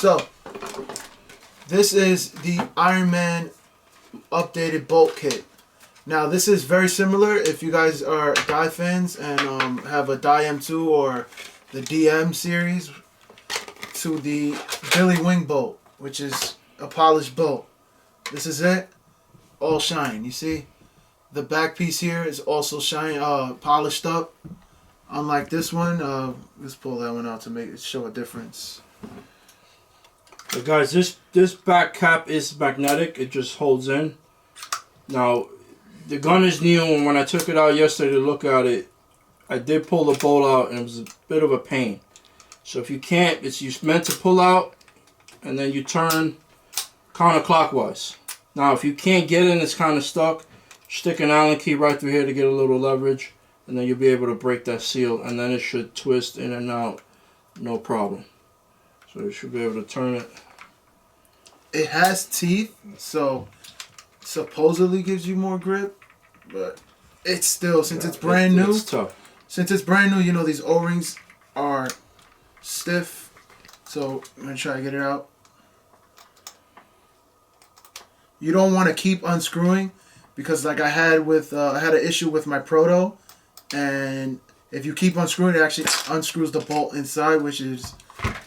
So, this is the Iron Man updated bolt kit. Now, this is very similar if you guys are die fans and have a die M2 or the DM series to the Billy Wing bolt, which is a polished bolt. This is it, all shine. You see, the back piece here is also shine, polished up. Unlike this one, let's pull that one out to make it show a difference. But guys, this back cap is magnetic. It just holds in. Now, the gun is new, and when I took it out yesterday to look at it, I did pull the bolt out, and it was a bit of a pain. So if you can't, it's meant to pull out, and then you turn counterclockwise. Now, if you can't get it and it's kind of stuck, stick an Allen key right through here to get a little leverage, and then you'll be able to break that seal, and then it should twist in and out, no problem. So you should be able to turn it. It has teeth, so supposedly gives you more grip, but it's still, since it's brand new, it's tough. Since it's brand new, you know, these O-rings are stiff. So I'm gonna try to get it out. You don't want to keep unscrewing, because like I had an issue with my Proto, and if you keep unscrewing, it actually unscrews the bolt inside, which is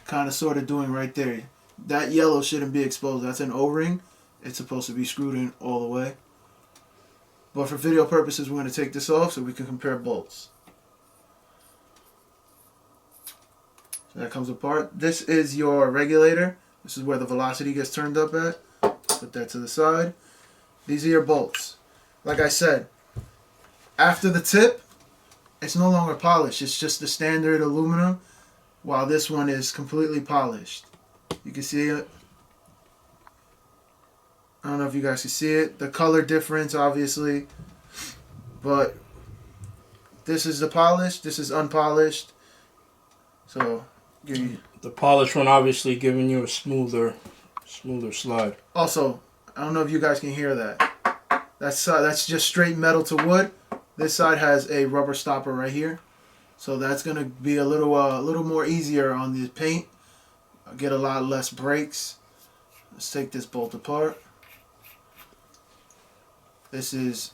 kind of sort of doing right there. That yellow shouldn't be exposed. That's an O-ring. It's supposed to be screwed in all the way. But for video purposes, we're going to take this off so we can compare bolts. So that comes apart. This is your regulator. This is where the velocity gets turned up at. Put that to the side. These are your bolts. Like I said, after the tip, it's no longer polished. It's just the standard aluminum, while this one is completely polished. You can see it. I don't know if you guys can see it. The color difference, obviously. But this is the polished. This is unpolished. So, the polished one obviously giving you a smoother slide. Also, I don't know if you guys can hear that. That's just straight metal to wood. This side has a rubber stopper right here. So that's going to be a little more easier on the paint. I'll get a lot less breaks. Let's take this bolt apart. This is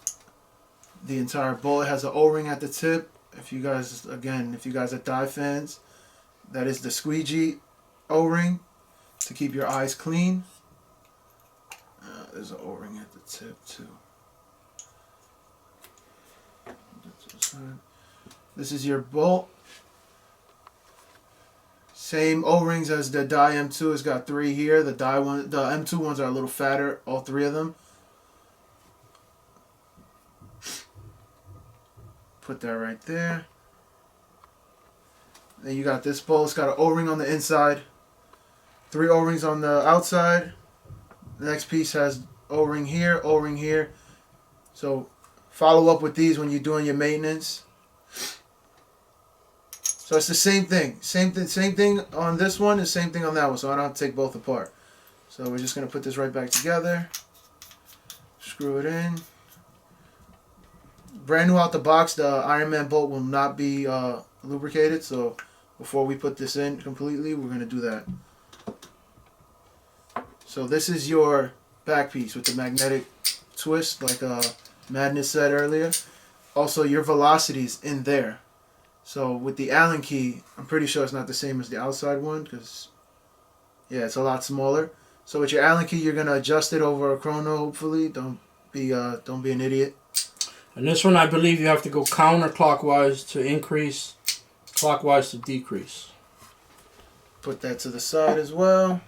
the entire bolt. It has an O-ring at the tip. If you guys are die fans, that is the squeegee O-ring to keep your eyes clean. There's an O-ring at the tip too. This is your bolt. Same O-rings as the die M2. It's got 3 here. The M2 ones are a little fatter, all 3 of them. Put that right there. Then you got this bolt. It's got an O-ring on the inside. 3 O-rings on the outside. The next piece has O-ring here, O-ring here. So follow up with these when you're doing your maintenance. So it's the same thing. Same thing on this one, the same thing on that one. So I don't have to take both apart. So we're just going to put this right back together. Screw it in. Brand new out the box, the Iron Man bolt will not be lubricated. So before we put this in completely, we're going to do that. So this is your back piece with the magnetic twist, like Madness said earlier. Also, your velocity's in there. So with the Allen key, I'm pretty sure it's not the same as the outside one, because yeah, it's a lot smaller. So with your Allen key, you're gonna adjust it over a chrono. Hopefully, don't be an idiot. And this one, I believe you have to go counterclockwise to increase, clockwise to decrease. Put that to the side as well.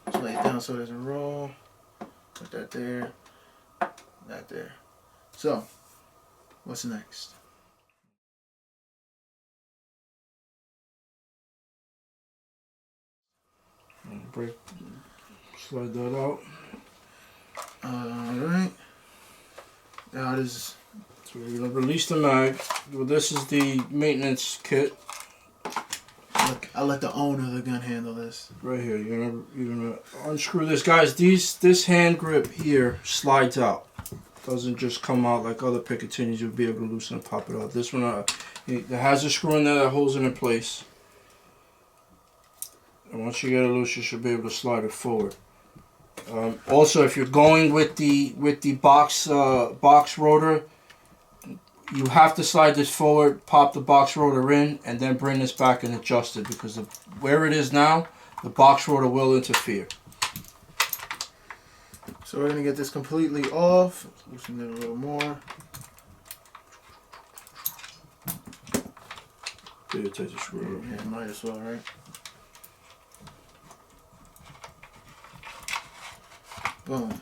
Just lay it down so it doesn't roll. Put that there. That there. So, what's next? Slide that out. Alright. Now this. So we're gonna release the mag. Well, this is the maintenance kit. Look, I'll let the owner of the gun handle this. Right here, you're gonna unscrew this, guys. This hand grip here slides out. Doesn't just come out like other Picatinny's. You'll be able to loosen and pop it out. This one, it has a screw in there that holds it in place. And once you get it loose, you should be able to slide it forward. Also, if you're going with the box rotor, you have to slide this forward, pop the box rotor in, and then bring this back and adjust it, because where it is now, the box rotor will interfere. So we're going to get this completely off. Loosen it a little more. Do you take the screw? Yeah, might as well, right? Boom.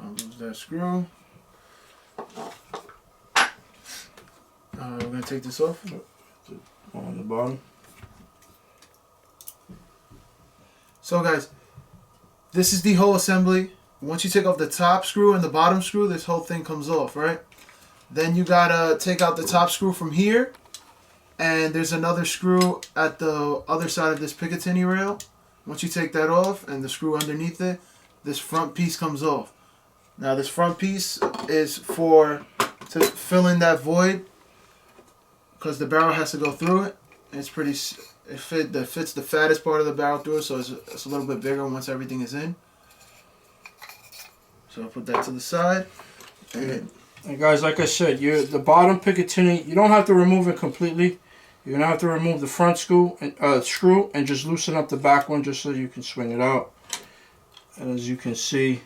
I'll lose that screw. We're going to take this off. On the bottom. So guys, this is the whole assembly. Once you take off the top screw and the bottom screw, this whole thing comes off, right? Then you gotta take out the top screw from here, and there's another screw at the other side of this Picatinny rail. Once you take that off and the screw underneath it, this front piece comes off. Now this front piece is to fill in that void, because the barrel has to go through it. And it's it fits the fattest part of the barrel through it, so it's a little bit bigger once everything is in. So I'll put that to the side. And guys, like I said, the bottom Picatinny, you don't have to remove it completely. You're gonna have to remove the front screw and just loosen up the back one, just so you can swing it out. And as you can see,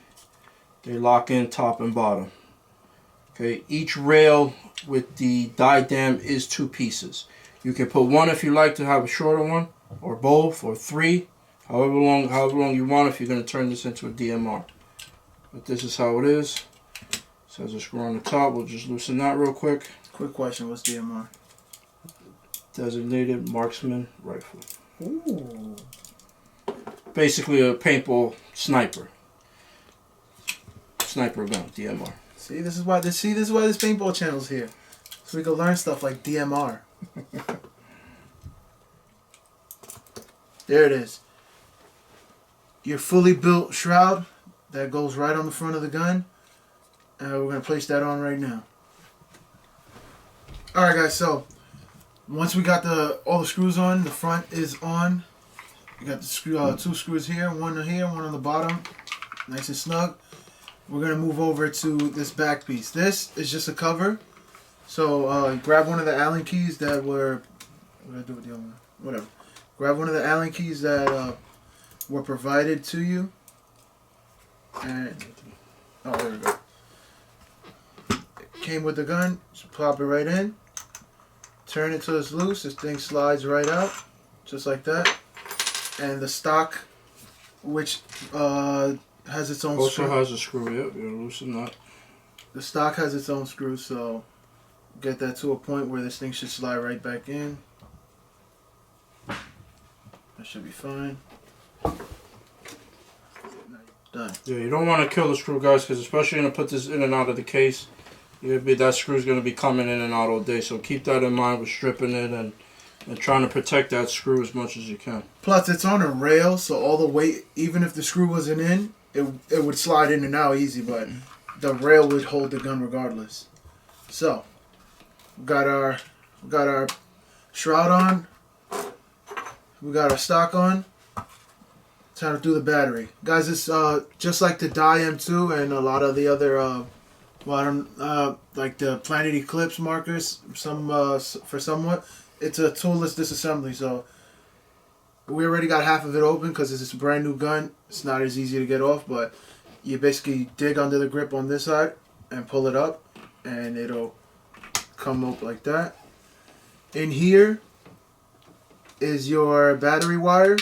they lock in top and bottom. Okay, each rail with the die dam is 2 pieces. You can put one if you like to have a shorter one, or both, or 3, however long you want if you're gonna turn this into a DMR. But this is how it is. So there's a screw on the top. We'll just loosen that real quick. Quick question, what's DMR? Designated Marksman Rifle. Ooh. Basically a paintball sniper. Sniper gun, DMR. See, this is why this paintball channel's here. So we can learn stuff like DMR. There it is. Your fully built shroud that goes right on the front of the gun. We're going to place that on right now. Alright guys, so once we got all the screws on, the front is on. We got the 2 screws here, one on the bottom, nice and snug. We're going to move over to this back piece. This is just a cover. So grab one of the Allen keys that were, what did I do with the other one? Whatever. Grab one of the Allen keys that were provided to you. And, oh, there we go. It came with the gun. Just plop it right in. Turn it till it's loose. This thing slides right out. Just like that. And the stock, which has its own screw. Also has a screw, yep. You're gonna loosen that. The stock has its own screw, so get that to a point where this thing should slide right back in. That should be fine. Done. Yeah, you don't want to kill the screw, guys, because especially you're going to put this in and out of the case. That screw's going to be coming in and out all day, so keep that in mind with stripping it and trying to protect that screw as much as you can. Plus, it's on a rail, so all the weight, even if the screw wasn't in, it would slide in and out easy, but the rail would hold the gun regardless. So, we got our shroud on. We got our stock on. Time to do the battery. Guys, it's just like the Die M2 and a lot of the other like the Planet Eclipse markers, for somewhat. It's a toolless disassembly, so we already got half of it open because it's a brand new gun. It's not as easy to get off, but you basically dig under the grip on this side and pull it up, and it'll come up like that. In here is your battery wire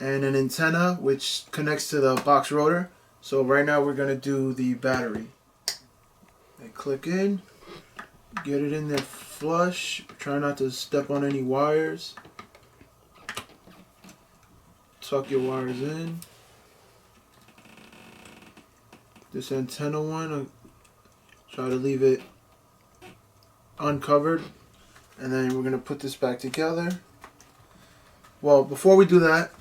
and an antenna which connects to the box rotor. So right now we're going to do the battery. And click in, get it in there flush, try not to step on any wires. Tuck your wires in. This antenna one, try to leave it uncovered, and then we're going to put this back together. Well, before we do that,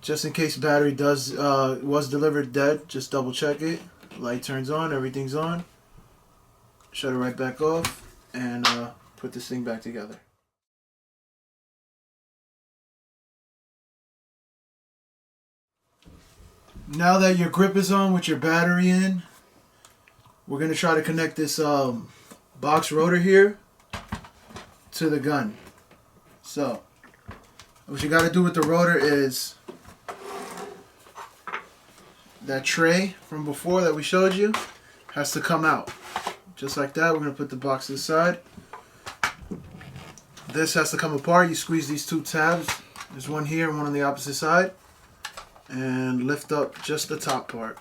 just in case battery was delivered dead, just double check it. Light turns on, everything's on. Shut it right back off, and put this thing back together. Now that your grip is on with your battery in, we're going to try to connect this box rotor here to the gun. So, what you got to do with the rotor is that tray from before that we showed you has to come out. Just like that. We're going to put the box to the side. This has to come apart. You squeeze these two tabs. There's one here and one on the opposite side. And lift up just the top part.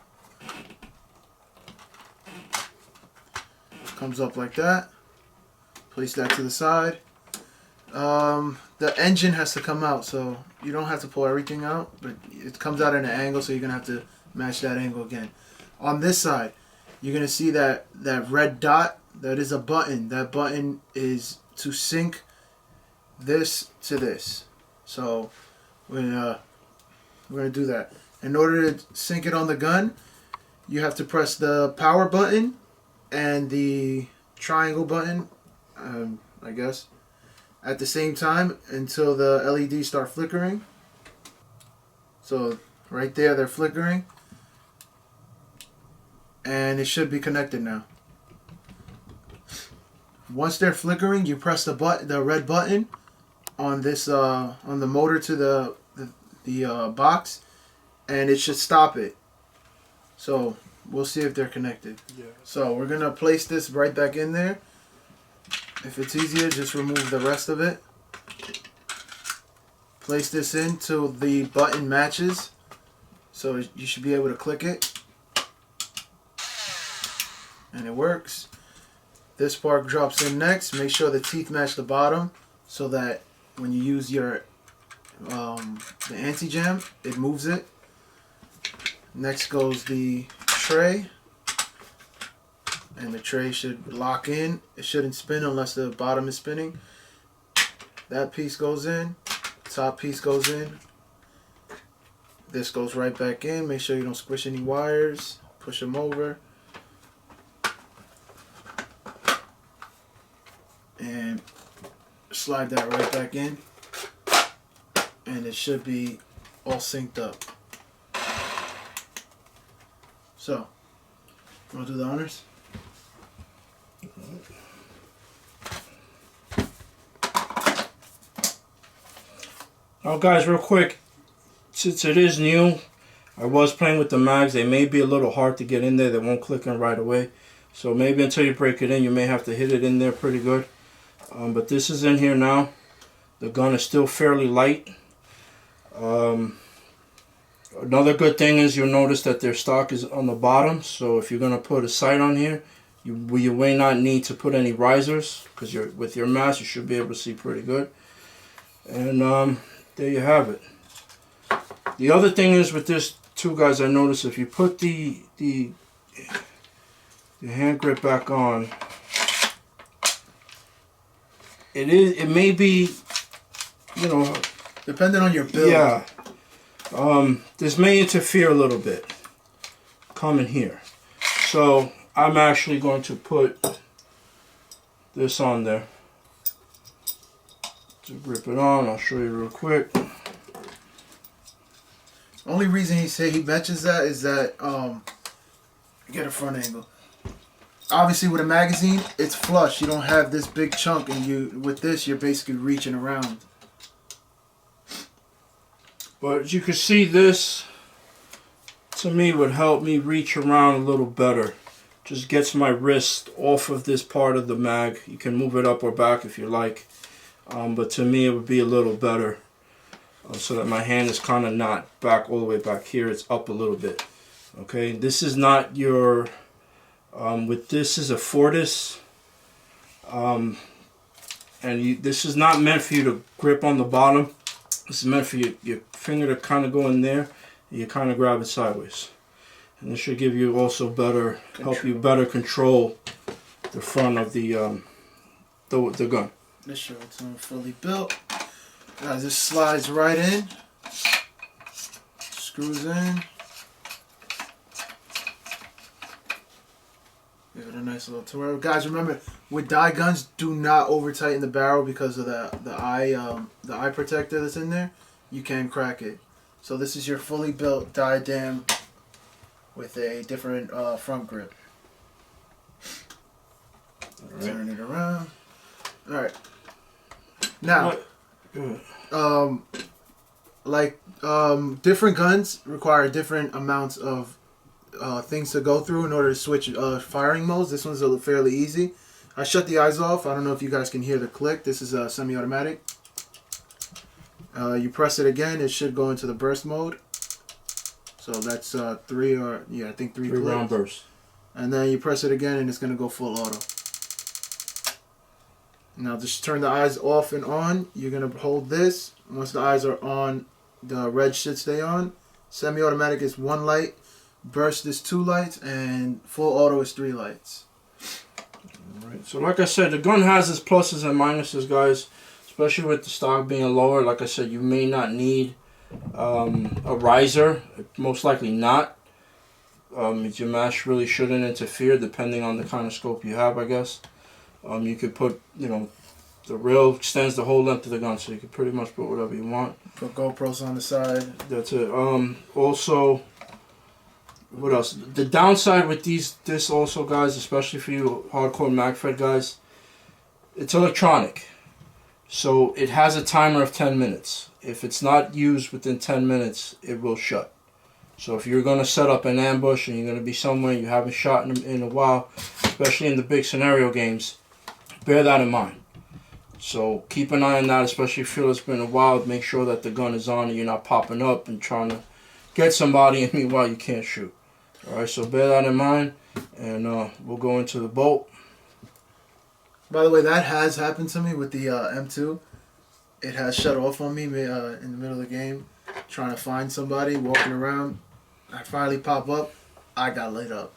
Comes up like that. Place that to the side. The engine has to come out, so you don't have to pull everything out, but it comes out at an angle, so you're going to have to match that angle again. On this side, you're going to see that red dot. That is a button. That button is to sync this to this. So we're gonna do that. In order to sync it on the gun, you have to press the power button and the triangle button, I guess, at the same time until the LEDs start flickering. So right there, they're flickering, and it should be connected now. Once they're flickering, you press the red button on this on the motor to the box, and it should stop it. So we'll see if they're connected. Yeah. So we're gonna place this right back in there. If it's easier, just remove the rest of it. Place this in till the button matches. So you should be able to click it, and it works. This part drops in next. Make sure the teeth match the bottom so that when you use your the anti-jam, it moves it. Next goes the tray, and the tray should lock in. It shouldn't spin unless the bottom is spinning. That piece goes in, top piece goes in. This goes right back in. Make sure you don't squish any wires. Push them over. And slide that right back in, and it should be all synced up. So, want to do the honors? Now guys, real quick, since it is new, I was playing with the mags. They may be a little hard to get in there. They won't click in right away. So maybe until you break it in, you may have to hit it in there pretty good. But this is in here now. The gun is still fairly light. Another good thing is you'll notice that their stock is on the bottom. So if you're going to put a sight on here, you may not need to put any risers, because with your mask you should be able to see pretty good. And there you have it. The other thing is with this too, guys, I noticed if you put the hand grip back on, it may be, you know, depending on your build. Yeah. This may interfere a little bit coming here. So I'm actually going to put this on there to grip it on. I'll show you real quick. Only reason he mentions that is that get a front angle. Obviously with a magazine, it's flush. You don't have this big chunk, and with this you're basically reaching around. But as you can see, this to me would help me reach around a little better. Just gets my wrist off of this part of the mag. You can move it up or back if you like. But to me it would be a little better. So that my hand is kind of not back all the way back here. It's up a little bit. Okay, this is not your... with this is a Fortis. This is not meant for you to grip on the bottom. This is meant for your finger to kind of go in there, and you kind of grab it sideways. And this should give you also help you better control the front of the gun. This shirt's fully built. Guys, this slides right in. Screws in. Give it a nice little twirl. Guys, remember, with dye guns, do not over tighten the barrel because of the eye protector that's in there. You can crack it. So this is your fully built dye dam with a different front grip. Right. Turn it around. All right. Now, different guns require different amounts of things to go through in order to switch firing modes. This one's fairly easy. I shut the eyes off. I don't know if you guys can hear the click. This is a semi-automatic. You press it again, it should go into the burst mode. So that's three round bursts. And then you press it again and it's going to go full auto. Now just turn the eyes off and on. You're going to hold this. Once the eyes are on, the red should stay on. Semi-automatic is 1 light. Burst is 2 lights. And full auto is 3 lights. Alright, so like I said, the gun has its pluses and minuses, guys. Especially with the stock being lower. Like I said, you may not need a riser. Most likely not. Your mash really shouldn't interfere depending on the kind of scope you have, I guess. You could put, the rail extends the whole length of the gun, so you can pretty much put whatever you want. Put GoPros on the side. That's it. Also, what else? The downside with this also, guys, especially for you hardcore MagFed guys, it's electronic. So it has a timer of 10 minutes. If it's not used within 10 minutes, it will shut. So if you're going to set up an ambush and you're going to be somewhere you haven't shot in a while, especially in the big scenario games, bear that in mind. So keep an eye on that, especially if you feel it's been a while. Make sure that the gun is on and you're not popping up and trying to get somebody and meanwhile you can't shoot. Alright, so bear that in mind, and we'll go into the bolt. By the way, that has happened to me with the M2. It has shut off on me in the middle of the game, trying to find somebody, walking around. I finally pop up. I got lit up.